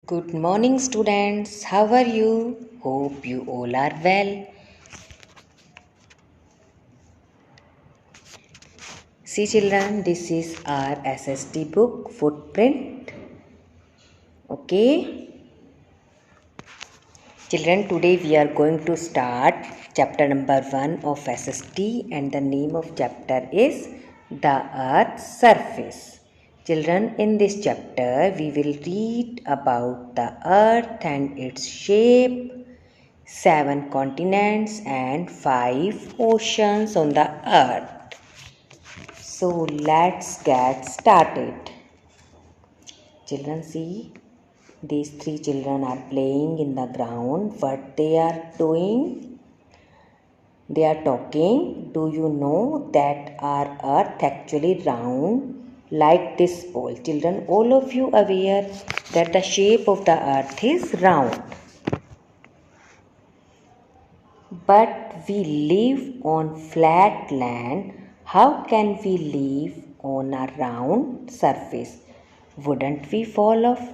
Good morning, students. How are you? Hope you all are well. See, children, this is our SST book footprint. Okay, children, today we are going to start chapter number 1 of SST, and the name of chapter is The Earth's Surface. Children, in this chapter, we will read about the earth and its shape, 7 continents and 5 oceans on the earth. So let's get started. Children, see, these 3 children are playing in the ground. What they are doing? They are talking. Do you know that our earth actually round like this ball? Children, all of you aware that the shape of the earth is round. But we live on flat land. How can we live on a round surface? Wouldn't we fall off?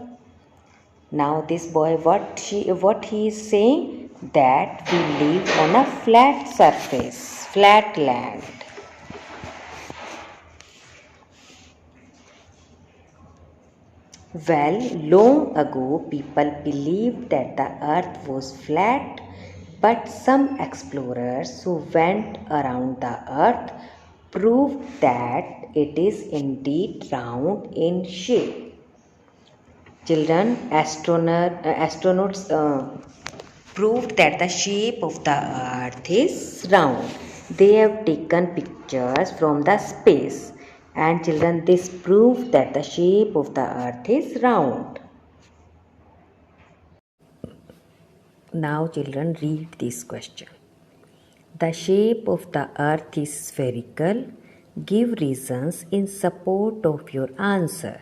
Now this boy, what he is saying? That we live on a flat surface, flat land. Well, long ago people believed that the earth was flat, but some explorers who went around the earth proved that it is indeed round in shape. Children, astronauts proved that the shape of the earth is round. They have taken pictures from the space, and children, this proved that the shape of the earth is round. Now children, read this question. The shape of the earth is spherical. Give reasons in support of your answer.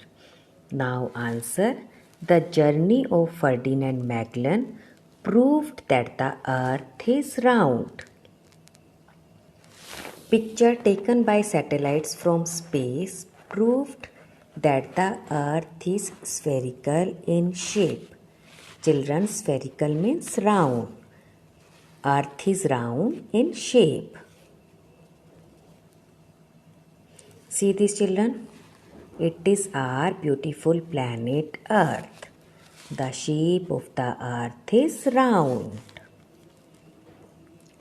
Now answer. The journey of Ferdinand Magellan proved that the earth is round. Picture taken by satellites from space proved that the earth is spherical in shape. Children, spherical means round. Earth is round in shape. See this, children? It is our beautiful planet Earth. The shape of the earth is round.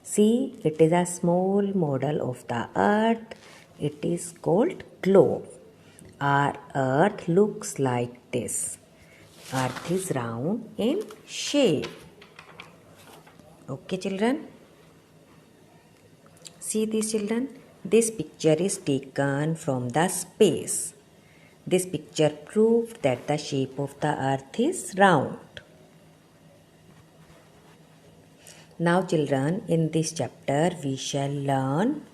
See, it is a small model of the earth. It is called globe. Our earth looks like this. Earth is round in shape. Okay, children? See this, children? This picture is taken from the space. This picture proved that the shape of the earth is round. Now children, in this chapter we shall learn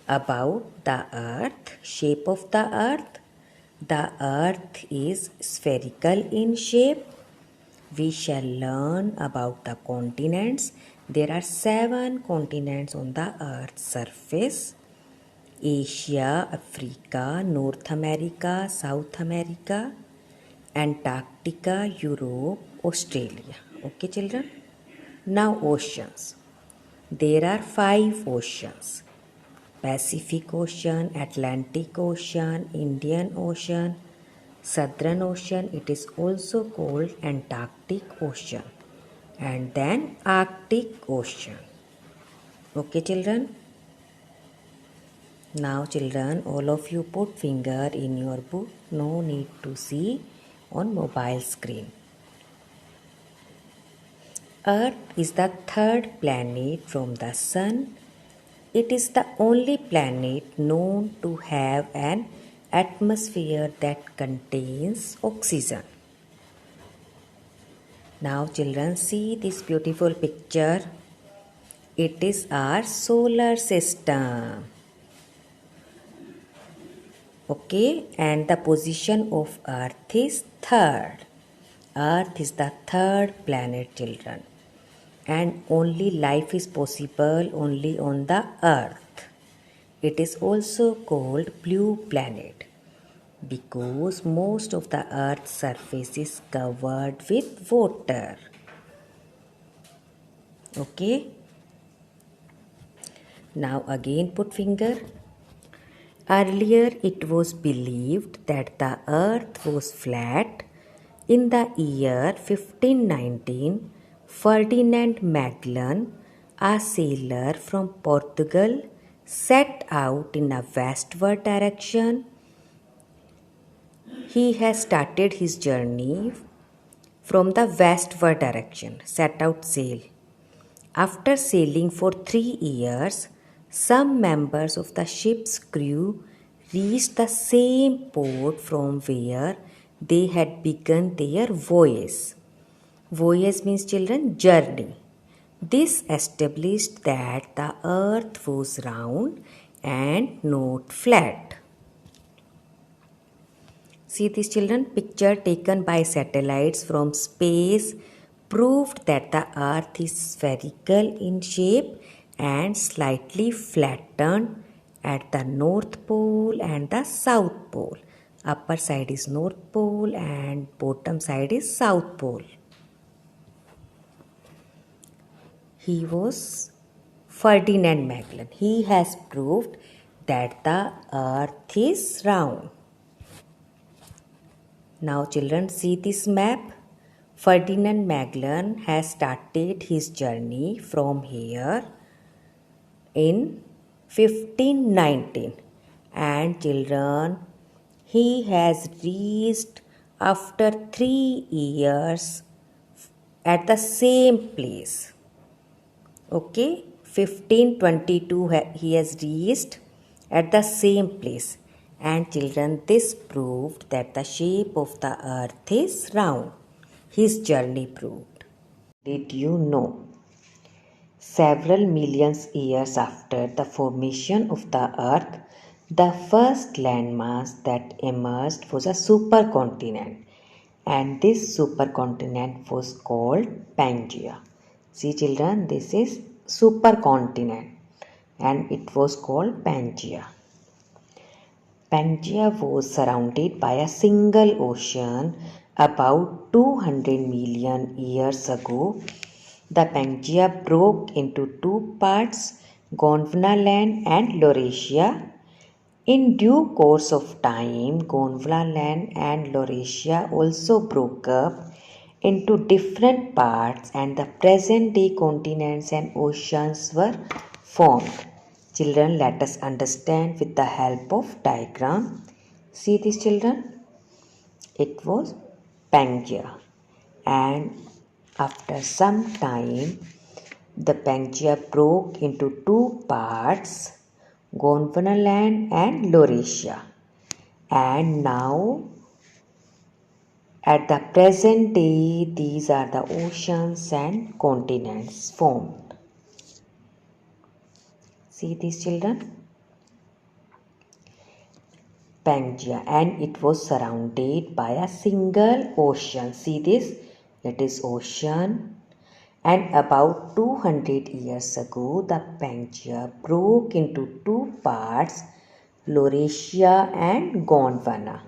about the earth, shape of the earth. The earth is spherical in shape. We shall learn about the continents. There are 7 continents on the earth's surface. Asia, Africa, North America, South America, Antarctica, Europe, Australia. Okay children? Now oceans. There are 5 oceans. Pacific Ocean, Atlantic Ocean, Indian Ocean, Southern Ocean. It is also called Antarctic Ocean. And then Arctic Ocean. Okay children? Now children, all of you put finger in your book. No need to see on mobile screen. Earth is the 3rd planet from the Sun. It is the only planet known to have an atmosphere that contains oxygen. Now children, see this beautiful picture. It is our solar system. Okay, and the position of Earth is 3rd. Earth is the 3rd planet, children. And only life is possible only on the earth. It is also called blue planet. Because most of the earth's surface is covered with water. Okay. Now again put finger. Earlier it was believed that the earth was flat. In the year 1519, Ferdinand Magellan, a sailor from Portugal, set out in a westward direction. He has started his journey from the westward direction, set out sail. After sailing for 3 years, some members of the ship's crew reached the same port from where they had begun their voyage. Voyage means children, journey. This established that the earth was round and not flat. See these children, picture taken by satellites from space proved that the earth is spherical in shape and slightly flattened at the north pole and the south pole. Upper side is north pole and bottom side is south pole. He was Ferdinand Magellan. He has proved that the earth is round. Now children, see this map. Ferdinand Magellan has started his journey from here in 1519, and children, he has reached after 3 years at the same place. Okay, 1522 he has reached at the same place. And children, this proved that the shape of the earth is round. His journey proved. Did you know? Several millions years after the formation of the earth, the first landmass that emerged was a supercontinent, and this supercontinent was called Pangaea. See children, this is supercontinent and it was called Pangaea. Pangaea was surrounded by a single ocean about 200 million years ago. The Pangaea broke into two parts, Gondwanaland and Laurasia. In due course of time, Gondwanaland and Laurasia also broke up into different parts and the present day continents and oceans were formed. Children, let us understand with the help of diagram. See this children? It was Pangaea, and after some time the Pangaea broke into two parts, Gondwanaland and Laurasia, and now at the present day these are the oceans and continents formed. See these children? Pangaea, and it was surrounded by a single ocean. See this? It is ocean. And about 200 years ago, the Pangaea broke into two parts, Laurasia and Gondwana.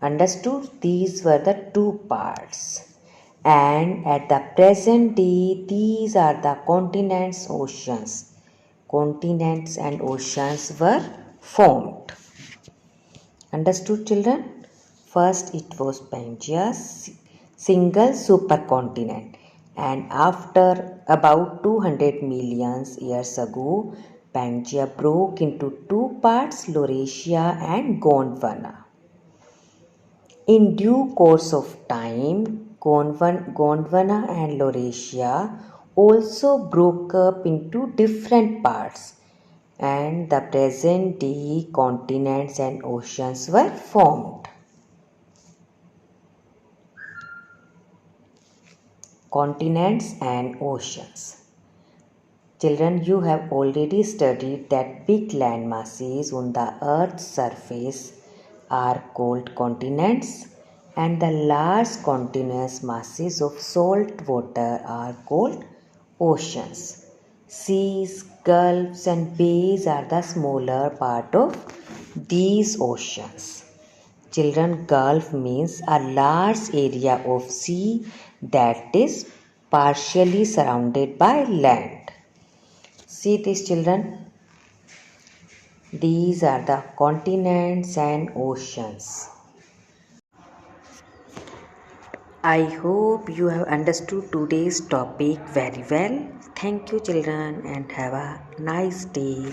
Understood? These were the two parts. And at the present day, these are the continents, oceans. Continents and oceans were formed. Understood children? First it was Pangaea, single supercontinent, and after about 200 million years ago, Pangaea broke into two parts, Laurasia and Gondwana. In due course of time, Gondwana and Laurasia also broke up into different parts, and the present day continents and oceans were formed. Continents and oceans. Children, you have already studied that big land masses on the earth's surface are called continents, and the large continuous masses of salt water are called oceans. Seas, gulfs and bays are the smaller part of these oceans. Children, Gulf means a large area of sea that is partially surrounded by land. See this, children. These are the continents and oceans. I hope you have understood today's topic very well. Thank you, children, and have a nice day.